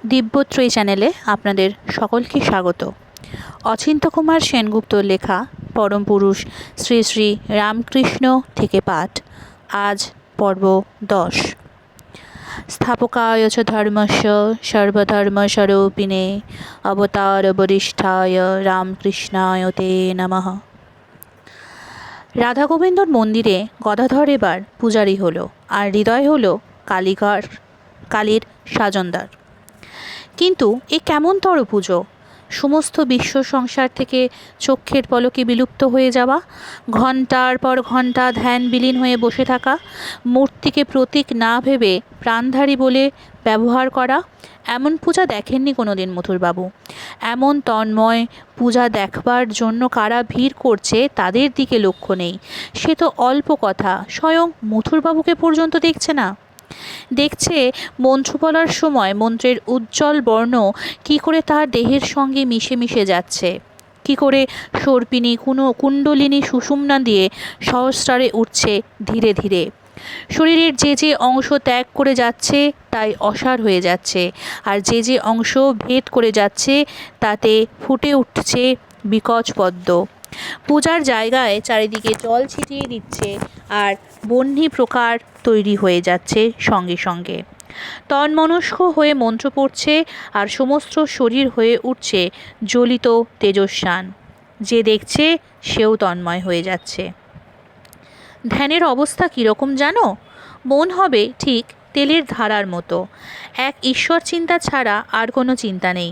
দিব্যত্রয়ী চ্যানেলে আপনাদের সকলকে স্বাগত। অচিন্ত্য কুমার সেনগুপ্তর লেখা পরম পুরুষ শ্রী শ্রী রামকৃষ্ণ থেকে পাঠ। আজ পর্ব 10। স্থাপকায় চ ধর্মস্য সর্বধর্মস্বরূপিণে অবতারবরিষ্ঠায় রামকৃষ্ণায় তে নমঃ। রাধা গোবিন্দর মন্দিরে গদাধর এবার পূজারি হলো, আর হৃদয় হলো কালীর সাজনদার। কিন্তু এ কেমনতর পুজো! সমস্ত বিশ্ব সংসার থেকে চক্ষের পলকে বিলুপ্ত হয়ে যাওয়া, ঘণ্টার পর ঘণ্টা ধ্যান বিলীন হয়ে বসে থাকা, মূর্তিকে প্রতীক না ভেবে প্রাণধারী বলে ব্যবহার করা, এমন পূজা দেখেননি কোনোদিন মথুরবাবু। এমন তন্ময় পূজা দেখবার জন্য কারা ভিড় করছে তাদের দিকে লক্ষ্য নেই। সে তো অল্প কথা, স্বয়ং মথুরবাবুকে পর্যন্ত দেখছে না। দেখছে মন্ত্র বলার সময় মন্ত্রের উজ্জ্বল বর্ণ কি করে তার দেহের সঙ্গে মিশে মিশে যাচ্ছে, কি করে সর্পিণী কুণ্ডলিনী সুষুম্না দিয়ে সহস্রারে উঠছে ধীরে ধীরে। শরীরের যে যে অংশ ত্যাগ করে যাচ্ছে তাই অসার হয়ে যাচ্ছে, আর যে যে অংশ ভেদ করে যাচ্ছে তাতে ফুটে উঠছে বিকচ পদ্ম। পূজার জায়গায় চারিদিকে জল ছিটিয়ে দিচ্ছে, আর বহ্নি প্রকার তৈরি হয়ে যাচ্ছে সঙ্গে সঙ্গে। তন্মনস্ক হয়ে মন্ত্র পড়ছে, আর সমস্ত শরীর হয়ে উঠছে জ্বলিত তেজস্বান। যে দেখছে সেও তন্ময় হয়ে যাচ্ছে। ধ্যানের অবস্থা কীরকম জানো? মন হবে ঠিক তেলের ধারার মতো, এক ঈশ্বর চিন্তা ছাড়া আর কোনো চিন্তা নেই।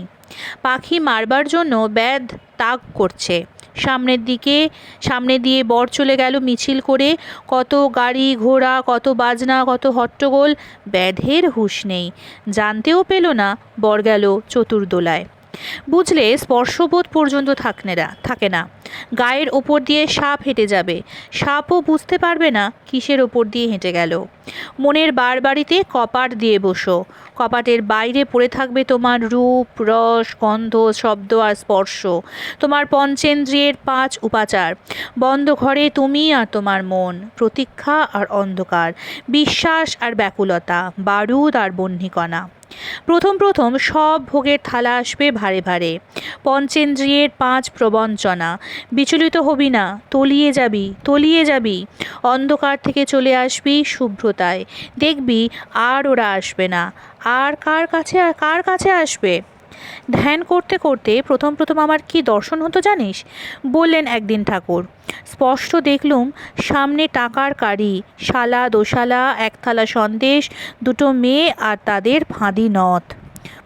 পাখি মারবার জন্য ব্যাধ তাক করছে। সামনে দিয়ে বর চলে গেল মিছিল করে, কত গাড়ি ঘোড়া, কত বাজনা, কত হট্টগোল। ব্যাধের হুঁশ নেই, জানতেও পেল না বর গেল চতুর্দোলায়। বুঝলে স্পর্শবোধ পর্যন্ত থাকে না। গায়ের ওপর দিয়ে সাপ হেঁটে যাবে, সাপও বুঝতে পারবে না কিসের ওপর দিয়ে হেঁটে গেল। মনের বাড়িতে কপাট দিয়ে বসো, কপাটের বাইরে পড়ে থাকবে তোমার রূপ, রস, গন্ধ, শব্দ আর স্পর্শ, তোমার পঞ্চেন্দ্রিয়ের 5 উপাচার। বন্ধ ঘরে তুমি আর তোমার মন, প্রতীক্ষা আর অন্ধকার, বিশ্বাস আর ব্যাকুলতা, বারুদ আর বহ্নিকণা। প্রথম সব ভোগের থালা আসবে ভারে ভারে, পঞ্চেন্দ্রিয়ের 5 প্রবঞ্চনা। বিচলিত হবি না, তলিয়ে যাবি। অন্ধকার থেকে চলে আসবি শুভ্রতায়, দেখবি আর ওরা আসবে না। আর কার কাছে আসবে? ধ্যান করতে করতে প্রথম আমার কি দর্শন হতো জানিস? বললেন একদিন ঠাকুর। স্পষ্ট দেখলুম সামনে টাকার কারি, শালা দোশালা, 1 থালা সন্দেশ, 2 মেয়ে আর তাদের ফাঁদি নথ।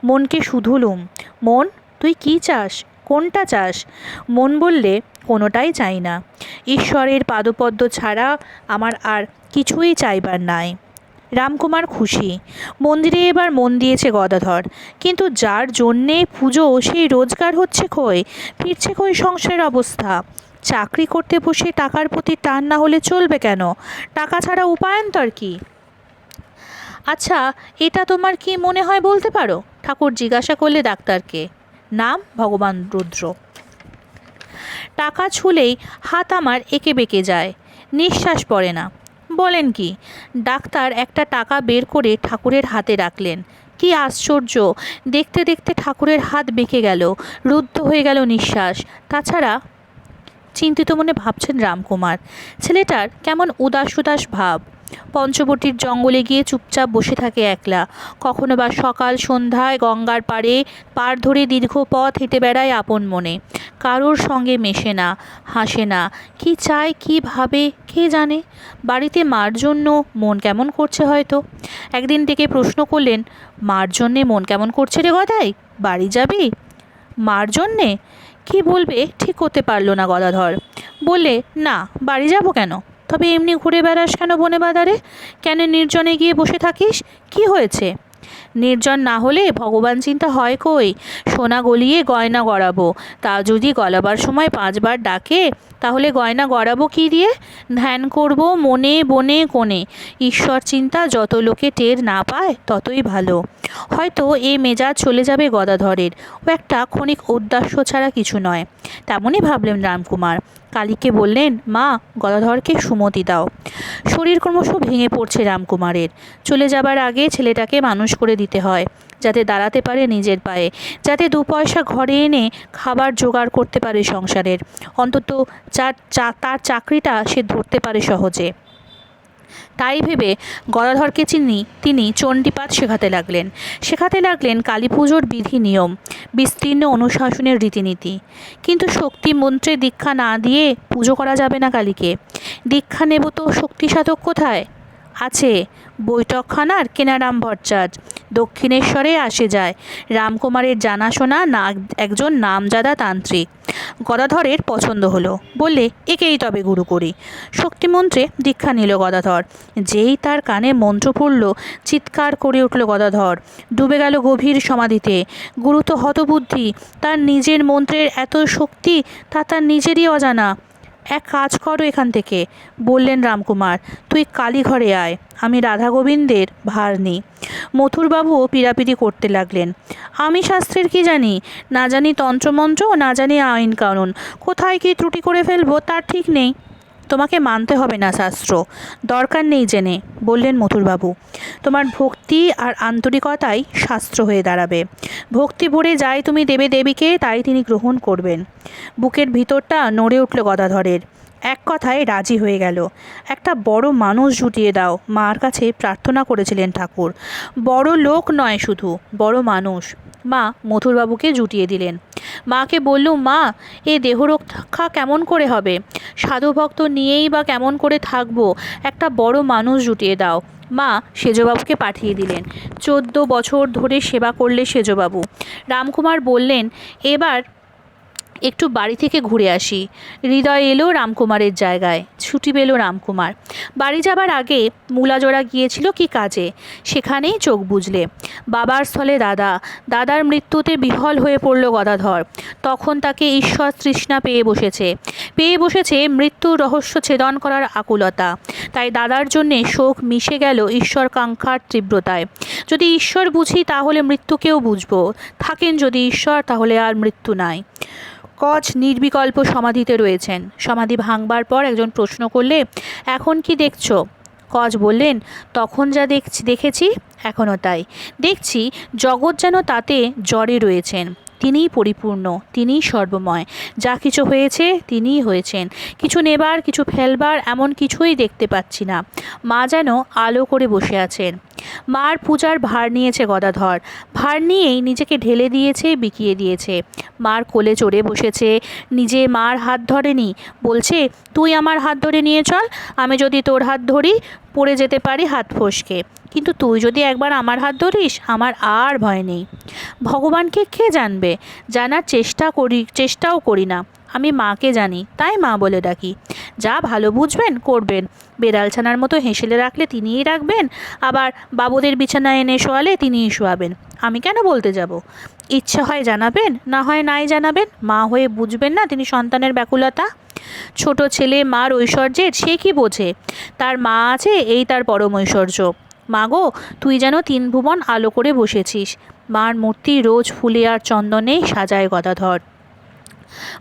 মনকে শুধুলুম, মন তুই কি চাস, কোনটা চাস? মন বললে, কোনোটাই চাই না। ঈশ্বরের পাদপদ্ম ছাড়া আমার আর কিছুই চাইবার নাই। রামকুমার খুশি। মন্দিরে এবার মন দিয়েছে গদাধর, কিন্তু যার জন্যে পুজো সেই রোজগার হচ্ছে কই, ফিরছে কই সংসারের অবস্থা। চাকরি করতে বসে টাকার প্রতি টান না হলে চলবে কেন? টাকা ছাড়া উপায়ান্তর কি? আচ্ছা, এটা তোমার কি মনে হয় বলতে পারো? ঠাকুর জিজ্ঞাসা করলে ডাক্তারকে। নাম ভগবান রুদ্র। টাকা ছুলেই হাত আমার এঁকে বেঁকে যায়, নিঃশ্বাস পড়ে না। বলেন কি? ডাক্তার একটা টাকা বের করে ঠাকুরের হাতে রাখলেন। কি আশ্চর্য! দেখতে দেখতে ঠাকুরের হাত বেঁকে গেল, রুদ্ধ হয়ে গেল নিঃশ্বাস। তাছাড়া, চিন্তিত মনে ভাবছেন রামকুমার, ছেলেটার কেমন উদাস ভাব। পঞ্চবটির জঙ্গলে গিয়ে চুপচাপ বসে থাকে একলা, কখনো বা সকাল সন্ধ্যায় গঙ্গার পার ধরে দীর্ঘ পথ হেঁটে বেড়ায় আপন মনে, কারোর সঙ্গে মেশে না, হাসে না। কি চায়, কি ভাবে কে জানে। বাড়িতে মার জন্য মন কেমন করছে হয়তো। একদিন ডেকে প্রশ্ন করলেন, মার জন্যে মন কেমন করছে রে গদাই, বাড়ি যাবি? মার জন্যে কি বলবে ঠিক করতে পারল না গদাধর। বললে, না, বাড়ি যাব কেন? তবে এমনি ঘুরে বেড়াস কেন বনে বাদারে? কেন নির্জনে গিয়ে বসে থাকিস? কি হয়েছে? নির্জন না হলে ভগবান চিন্তা হয় কই? সোনা গলিয়ে গয়না গড়াবো, তা যদি গলাবার সময় 5 বার ডাকে, তাহলে গয়না গড়াবো কি দিয়ে? ধ্যান করব মনে বনে কোণে। ঈশ্বর চিন্তা যত লোকে টের না পায় ততই ভালো। হয়তো এ মেজাজ চলে যাবে গদাধরের, ও একটা ক্ষণিক ঔদাস্য ছাড়া কিছু নয়। তেমনই ভাবলেন রামকুমার। কালীকে বললেন, মা, গদাধরকে সুমতি দাও। শরীর ক্রমশ ভেঙে পড়ছে রামকুমারের। চলে যাবার আগে ছেলেটাকে মানুষ করে দিতে হয়, যাতে দাঁড়াতে পারে নিজের পায়ে, যাতে 2 পয়সা ঘরে এনে খাবার জোগাড় করতে পারে সংসারের, অন্তত তার চাকরিটা সে ধরতে পারে সহজে। তাই ভেবে গদাধরকে তিনি চণ্ডীপাঠ শেখাতে লাগলেন কালী পুজোর বিধি নিয়ম, বিস্তীর্ণ অনুশাসনের রীতিনীতি। কিন্তু শক্তি মন্ত্রে দীক্ষা না দিয়ে পুজো করা যাবে না কালীকে। দীক্ষা নেব তো শক্তি সাধক কোথায়? আছে বৈঠকখানার কেনারাম ভট্টাচার্য, দক্ষিণেশ্বরে আসে যায়, রামকুমারের জানাশোনা একজন নামজাদা তান্ত্রিক। গদাধরের পছন্দ হলো, বললে একেই তবে গুরু করি। শক্তিমন্ত্রে দীক্ষা নিল গদাধর। যেই তার কানে মন্ত্র পড়ল, চিৎকার করে উঠল গদাধর, ডুবে গেল গভীর সমাধিতে। গুরু তো হতবুদ্ধি, তার নিজের মন্ত্রের এত শক্তি তা তার নিজেরই অজানা। এক কাজ করো এখান থেকে, বললেন রামকুমার, তুই কালীঘরে আয়, আমি রাধা গোবিন্দের ভার নিই। মথুরবাবুও পীড়াপিড়ি করতে লাগলেন। আমি শাস্ত্রের কি জানি, না জানি তন্ত্রমন্ত্র, না জানি আইন কানুন, কোথায় কি ত্রুটি করে ফেলবো তার ঠিক নেই। তোমাকে মানতে হবে না শাস্ত্র, দরকার নেই জেনে, বললেন মথুরবাবু। তোমার ভক্তি আর আন্তরিকতাই শাস্ত্র হয়ে দাঁড়াবে। ভক্তি ভরে যাই তুমি দেবে দেবীকে, তাই তিনি গ্রহণ করবেন। বুকের ভিতরটা নড়ে উঠল গদাধরের। এক কথায় রাজি হয়ে গেল। একটা বড় মানুষ জুটিয়ে দাও, মার কাছে প্রার্থনা করেছিলেন ঠাকুর। বড় লোক নয়, শুধু বড় মানুষ। মা মথুরবাবুকে জুটিয়ে দিলেন। মাকে বললুম, মা, এ দেহ রক্ষা কেমন করে হবে? সাধুভক্ত নিয়েই বা কেমন করে থাকবো? একটা বড় মানুষ জুটিয়ে দাও। মা সেজবাবুকে পাঠিয়ে দিলেন। 14 বছর ধরে সেবা করলে সেজবাবু। রামকুমার বললেন, এবার একটু বাড়ি থেকে ঘুরে আসি। হৃদয় এলো রামকুমারের জায়গায়, ছুটি পেল রামকুমার। বাড়ি যাবার আগে মূলাজোড়া গিয়েছিল কি কাজে, সেখানেই চোখ বুঝলে। বাবার স্থলে দাদার মৃত্যুতে বিহ্বল হয়ে পড়ল গদাধর। তখন তাকে ঈশ্বর তৃষ্ণা পেয়ে বসেছে মৃত্যুর রহস্য ছেদন করার আকুলতা। তাই দাদার জন্যে শোক মিশে গেল ঈশ্বর কাঙ্ক্ষার তীব্রতায়। যদি ঈশ্বর বুঝি তাহলে মৃত্যুকেও বুঝবো, থাকেন যদি ঈশ্বর তাহলে আর মৃত্যু নাই। কচ নির্বিকল্প সমাধিতে রয়েছেন। সমাধি ভাঙবার পর একজন প্রশ্ন করলে, এখন কি দেখছো? কচ বললেন, তখন যা দেখেছি এখনও তাই দেখছি। জগৎ যেন তাতে জড়ে রয়েছেন। তিনিই পরিপূর্ণ, তিনিই সর্বময়। যা কিছু হয়েছে তিনিই হয়েছেন। কিছু নেবার, কিছু ফেলবার এমন কিছুই দেখতে পাচ্ছি না। মা যেন আলো করে বসে আছেন। মার পূজার ভার নিয়েছে গদাধর। ভার নিয়েই নিজেকে ঢেলে দিয়েছে, বিকিয়ে দিয়েছে। মার কোলে চড়ে বসেছে, নিজে মার হাত ধরেনি। বলছে, তুই আমার হাত ধরে নিয়ে চল, আমি যদি তোর হাত ধরি পড়ে যেতে পারি হাত ফসকে, কিন্তু তুই যদি একবার আমার হাত ধরিস আমার আর ভয় নেই। ভগবানকে কে জানবে? জানার চেষ্টাও করি না। আমি মাকে জানি, তাই মা বলে ডাকি। যা ভালো বুঝবেন করবেন। বেড়ালছানার মতো হেসেলে রাখলে তিনিই রাখবেন, আবার বাবুদের বিছানায় এনে শোয়ালে তিনিই শোয়াবেন। আমি কেন বলতে যাব? ইচ্ছা হয় জানাবেন, না হয় নাই জানাবেন। মা হয়ে বুঝবেন না তিনি সন্তানের ব্যাকুলতা? ছোট ছেলে মার ঐশ্বর্যের সে কি বোঝে? তার মা আছে, এই তার পরম ঐশ্বর্য। মা গো, তুই যেন 3 ভুবন আলো করে বসেছিস। মার মূর্তি রোজ ফুলে আর চন্দনে সাজায় গদাধর।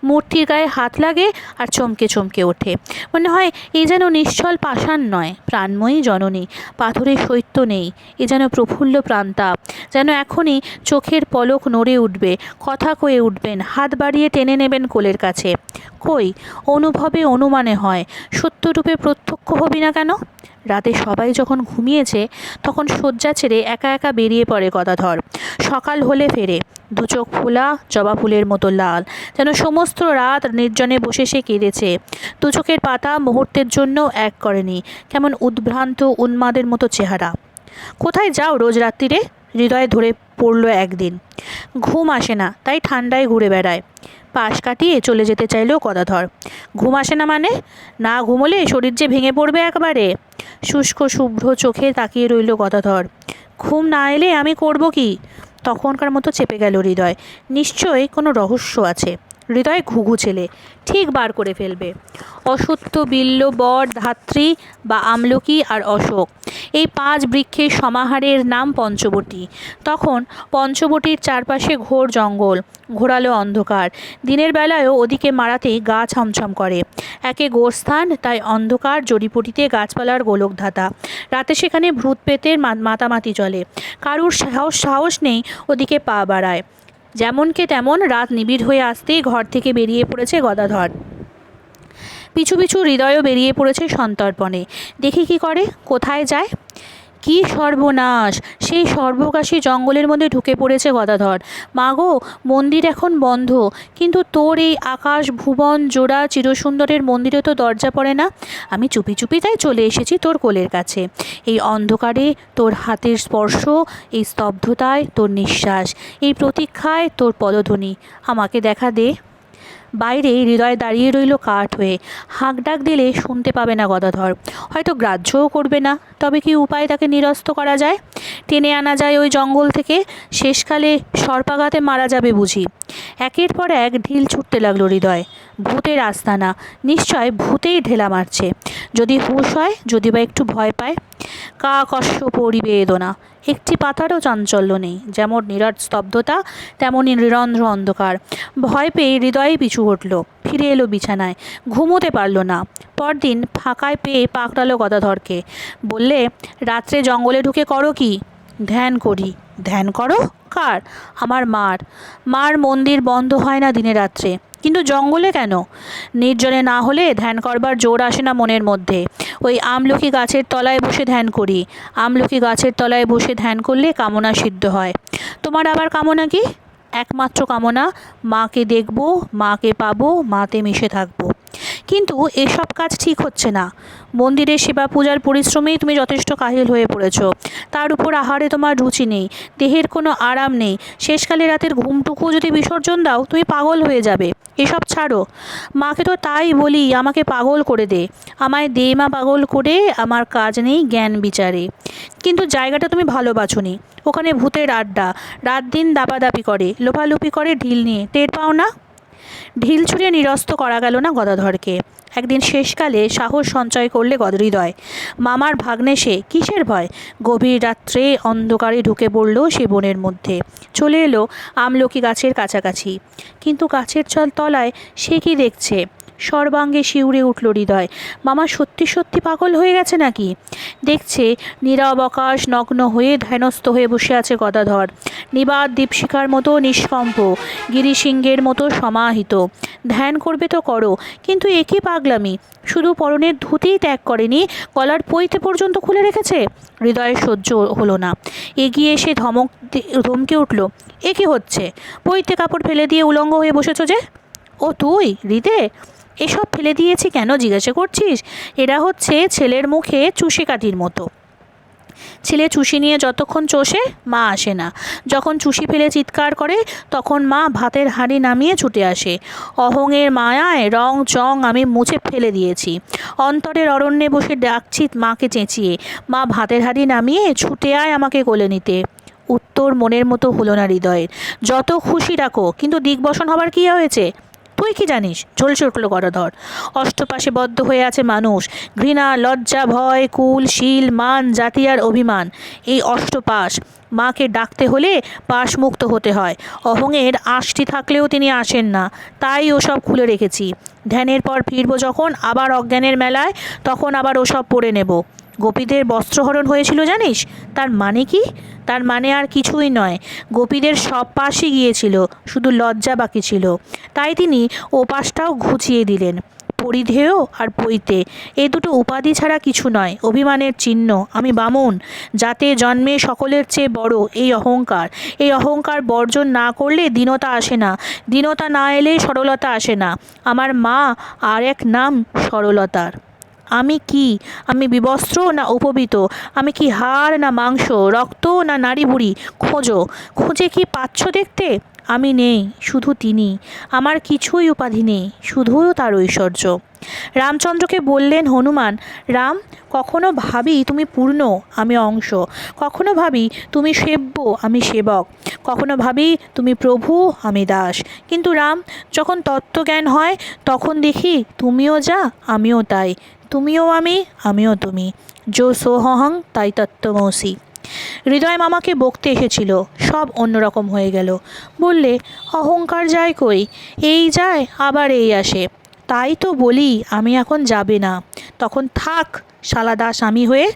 মূর্তির গায়ে হাত লাগে আর চমকে চমকে ওঠে। মনে হয় এ যেন নিশ্চল পাষাণ নয়, প্রাণময়ী জননী। পাথরের শৈত্য নেই, এ যেন প্রফুল্ল প্রান্তা। যেন এখনই চোখের পলক নড়ে উঠবে, কথা কয়ে উঠবেন, হাত বাড়িয়ে টেনে নেবেন কোলের কাছে। কই, অনুভবে অনুমানে হয়, সত্যরূপে প্রত্যক্ষ হবি না কেন? রাতে সবাই যখন ঘুমিয়েছে তখন শয্যা ছেড়ে একা একা বেরিয়ে পড়ে গদাধর। সকাল হলে ফেরে, 2 চোখ ফোলা, জবা ফুলের মতো লাল, যেন সমস্ত রাত নির্জনে বসে সে কেঁদেছে। 2 চোখের পাতা মুহূর্তের জন্য এক করেনি, কেমন উদ্ভ্রান্ত উন্মাদের মতো চেহারা। কোথায় যাও রোজ রাত্রিরে? হৃদয়ে ধরে পড়ল একদিন। ঘুম আসে না, তাই ঠান্ডায় ঘুরে বেড়ায়। পাশ কাটিয়ে চলে যেতে চাইলেও গদাধর। ঘুম আসে না মানে? না ঘুমোলে শরীর যে ভেঙে পড়বে একবারে। শুষ্ক শুভ্র চোখে তাকিয়ে রইল গদাধর। ঘুম না এলে আমি করব কি? তখনকার মতো চেপে গেল হৃদয়। নিশ্চয়ই কোনো রহস্য আছে। হৃদয় ঘুঘু ছেলে, ঠিক বার করে ফেলবে। অশ্বত্থ, বিল্ব, বট, ধাত্রী বা আমলকি আর অশোক, এই 5 বৃক্ষের সমাহারের নাম পঞ্চবটী। তখন পঞ্চবটির চারপাশে ঘোর জঙ্গল, ঘোরালো অন্ধকার। দিনের বেলায়ও ওদিকে মারাতেই গা ছমছম করে। একে গোরস্থান, তাই অন্ধকার, জড়িপটিতে গাছপালার গোলকধাতা। রাতে সেখানে ভূত পেতের মাতামাতি চলে। কারুর সাহস নেই ওদিকে পা বাড়ায়। যেমনকে তেমন রাত নিবিড় হয়ে আসতেই ঘর থেকে বেরিয়ে পড়েছে গদাধর। পিছু পিছু হৃদয়ও বেরিয়ে পড়েছে সন্তর্পণে। দেখি কি করে, কোথায় যায়। কি সর্বনাশ! সেই সর্বকাশী জঙ্গলের মধ্যে ঢুকে পড়েছে গদাধর। মা গো, মন্দির এখন বন্ধ, কিন্তু তোর এই আকাশ ভুবন জোড়া চিরসুন্দরের মন্দিরে তো দরজা পড়ে না। আমি চুপি চুপি তাই চলে এসেছি তোর কোলের কাছে। এই অন্ধকারে তোর হাতের স্পর্শ, এই স্তব্ধতায় তোর নিঃশ্বাস, এই প্রতীক্ষায় তোর পদধ্বনি, আমাকে দেখা দে। বাইরে হৃদয় দাঁড়িয়ে রইল কাঠ হয়ে। হাঁক ডাক দিলে শুনতে পাবে না গদাধর, হয়তো গ্রাহ্যও করবে না। তবে কি উপায় তাকে নিরস্ত করা যায়? টেনে আনা যায় ওই জঙ্গল থেকে? শেষকালে সর্পাঘাতে মারা যাবে বুঝি? একের পর এক ঢিল ছুটতে লাগলো হৃদয়। ভূতের আস্তানা, নিশ্চয় ভূতেই ঢেলা মারছে। যদি হুঁশ হয়, যদি বা একটু ভয় পায়। কা কষ্ট পরিবেদনা, একটি পাতারও চাঞ্চল্য নেই। যেমন নিরাট স্তব্ধতা, তেমনই নিরন্ধ্র অন্ধকার। ভয় পেয়ে হৃদয়ে পিছু হটল, ফিরে এলো বিছানায়। ঘুমোতে পারল না। পরদিন ফাঁকায় পেয়ে পাকড়ালো গদাধরকে। বললে, রাত্রে জঙ্গলে ঢুকে করো কি? ধ্যান করি। ধ্যান করো? কার? আমার মার। মার মন্দির বন্ধ হয় না দিনে রাত্রে, কিন্তু জঙ্গলে কেন? নির্জনে না হলে ধ্যান করবার জোর আসে না মনের মধ্যে। ওই আমলকি গাছের তলায় বসে ধ্যান করি। আমলকি গাছের তলায় বসে ধ্যান করলে কামনা সিদ্ধ হয়। তোমার আবার কামনা কি? একমাত্র কামনা, মাকে দেখব, মাকে পাবো, মাতে মিশে থাকবো। কিন্তু এসব কাজ ঠিক হচ্ছে না। মন্দিরের সেবা পূজার পরিশ্রমেই তুমি যথেষ্ট কাহিল হয়ে পড়েছ। তার উপর আহারে তোমার রুচি নেই, দেহের কোনো আরাম নেই। শেষকালে রাতের ঘুমটুকু যদি বিসর্জন দাও, তুমি পাগল হয়ে যাবে। এসব ছাড়ো। মাকে তো তাই বলি, আমাকে পাগল করে দে, আমায় দে মা পাগল করে, আমার কাজ নেই জ্ঞান বিচারে। কিন্তু জায়গাটা তুমি ভালো বাছোনি। ওখানে ভূতের আড্ডা, রাত দিন দাপাদাপি করে, লোপালুপি করে ঢিল নিয়ে, টের পাও না? ঢিল ছুঁড়ে নিরস্ত করা গেল না গদাধরকে। একদিন শেষকালে সাহস সঞ্চয় করলে হৃদয়। মামার ভাগ্নে সে, কিসের ভয়? গভীর রাত্রে অন্ধকারে ঢুকে পড়ল সে বনের মধ্যে। চলে এলো আমলকি গাছের কাছাকাছি। কিন্তু গাছের তলায় সে কি দেখছে? সর্বাঙ্গে শিউরে উঠল হৃদয়। মামা সত্যি সত্যি পাগল হয়ে গেছে নাকি? দেখছে নীরব আকাশ নগ্ন হয়ে ধ্যানস্থ হয়ে বসে আছে গদাধর। নিবাত দীপশিখার মতো নিষ্কম্প, গিরিসিংহের মতো সমাহিত। ধ্যান করবে তো করো, কিন্তু একই পাগলামি। শুধু পরনের ধুতিই ত্যাগ করেনি, গলার পৈতে পর্যন্ত খুলে রেখেছে। হৃদয়ের সহ্য হলো না। এগিয়ে এসে ধমকে উঠল, এ কি হচ্ছে? পৈতে কাপড় ফেলে দিয়ে উলঙ্গ হয়ে বসেছ যে? ও তুই হৃদে? এসব ফেলে দিয়েছি কেন জিজ্ঞাসা করছিস? এরা হচ্ছে ছেলের মুখে চুষি কাঠির মতো। ছেলে চুষি নিয়ে যতক্ষণ চষে, মা আসে না। যখন চুষি ফেলে চিৎকার করে, তখন মা ভাতের হাঁড়ি নামিয়ে ছুটে আসে। অহংয়ের মায়ায় রং চং আমি মুছে ফেলে দিয়েছি। অন্তরের অরণ্যে বসে ডাকছি মাকে চেঁচিয়ে, মা ভাতের হাঁড়ি নামিয়ে ছুটে আয় আমাকে কোলে নিতে। উত্তর মনের মতো হলো না হৃদয়ের। যত খুশি রাখো, কিন্তু দিগ্বসন হবার কী হয়েছে? তুই কি জানিস? ঝলসে উঠল গদাধর। অষ্টপাশে বদ্ধ হয়ে আছে মানুষ। ঘৃণা, লজ্জা, ভয়, কুল, শীল, মান, জাতি আর অভিমান, এই অষ্টপাশ। মাকে ডাকতে হলে পাশমুক্ত হতে হয়। অহংয়ের আঁশটি থাকলেও তিনি আসেন না, তাই ওসব খুলে রেখেছি। ধ্যানের পর ফিরব যখন আবার অজ্ঞানের মেলায়, তখন আবার ওসব পরে নেব। গোপীদের বস্ত্রহরণ হয়েছিল জানিস? তার মানে কি? তার মানে আর কিছুই নয়। গোপীদের সব পাশই গিয়েছিল, শুধু লজ্জা বাকি ছিল। তাই তিনি ও পাশটাও ঘুচিয়ে দিলেন। পরিধেয় আর পৈতে, এ দুটো উপাধি ছাড়া কিছু নয়, অভিমানের চিহ্ন। আমি বামুন, যাতে জন্মে সকলের চেয়ে বড় এই অহংকার। এই অহংকার বর্জন না করলে দীনতা আসে না, দীনতা না এলে সরলতা আসে না। আমার মা আর এক নাম সরলতার। আমি কি? আমি বিবস্ত্র না উপবীত? আমি কি হাড় না মাংস, রক্ত না নাড়ি ভুড়ি? খোঁজো, খুঁজে কি পাচ্ছ দেখতে? আমি নেই, শুধু তিনি। আমার কিছুই উপাধি নেই, শুধু তার ঐশ্বর্য। রামচন্দ্রকে বললেন হনুমান, রাম, কখনো ভাবি তুমি পূর্ণ, আমি অংশ। কখনো ভাবি তুমি সেব্য, আমি সেবক। কখনো ভাবি তুমি প্রভু, আমি দাস। কিন্তু রাম, যখন তত্ত্বজ্ঞান হয় তখন দেখি তুমিও যা, আমিও তাই। তুমিও আমি, আমিও তুমি। যো সোহং তাই তত্ত্বমসি। হৃদয় মামাকে বকতে এসেছিল, সব অন্যরকম হয়ে গেল। বললে, অহংকার যায় কই? এই যায় আবার এই আসে। তাই তো বলি আমি এখন যাবে না। তখন থাক শালা দাস আমি হয়ে।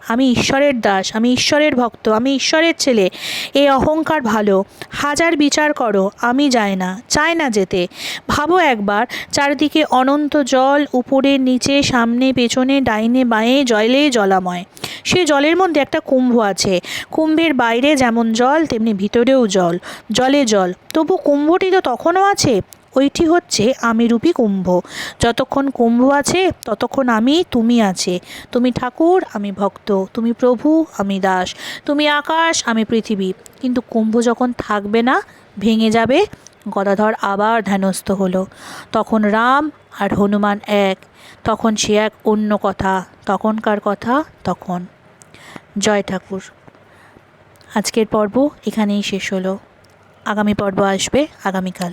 আমি ঈশ্বরের দাস, আমি ঈশ্বরের ভক্ত, আমি ঈশ্বরের ছেলে। এই অহংকার ভালো। হাজার বিচার করো, আমি যাই না, চাই না যেতে। ভাবো একবার, চারিদিকে অনন্ত জল, উপরে নিচে, সামনে পেছনে, ডাইনে বাঁয়ে জলে জলাময়। সে জলের মধ্যে একটা কুম্ভ আছে। কুম্ভের বাইরে যেমন জল, তেমনি ভিতরেও জল, জলে জল। তবু কুম্ভটি তো তখনও আছে। ওইটি হচ্ছে আমিরূপী কুম্ভ। যতক্ষণ কুম্ভ আছে ততক্ষণ আমি, তুমি আছে। তুমি ঠাকুর, আমি ভক্ত। তুমি প্রভু, আমি দাস। তুমি আকাশ, আমি পৃথিবী। কিন্তু কুম্ভ যখন থাকবে না, ভেঙে যাবে, গদাধর আবার ধ্যানস্থ হলো। তখন রাম আর হনুমান এক। তখন সে এক অন্য কথা, তখনকার কথা তখন। জয় ঠাকুর। আজকের পর্ব এখানেই শেষ হলো। আগামী পর্ব আসবে আগামীকাল।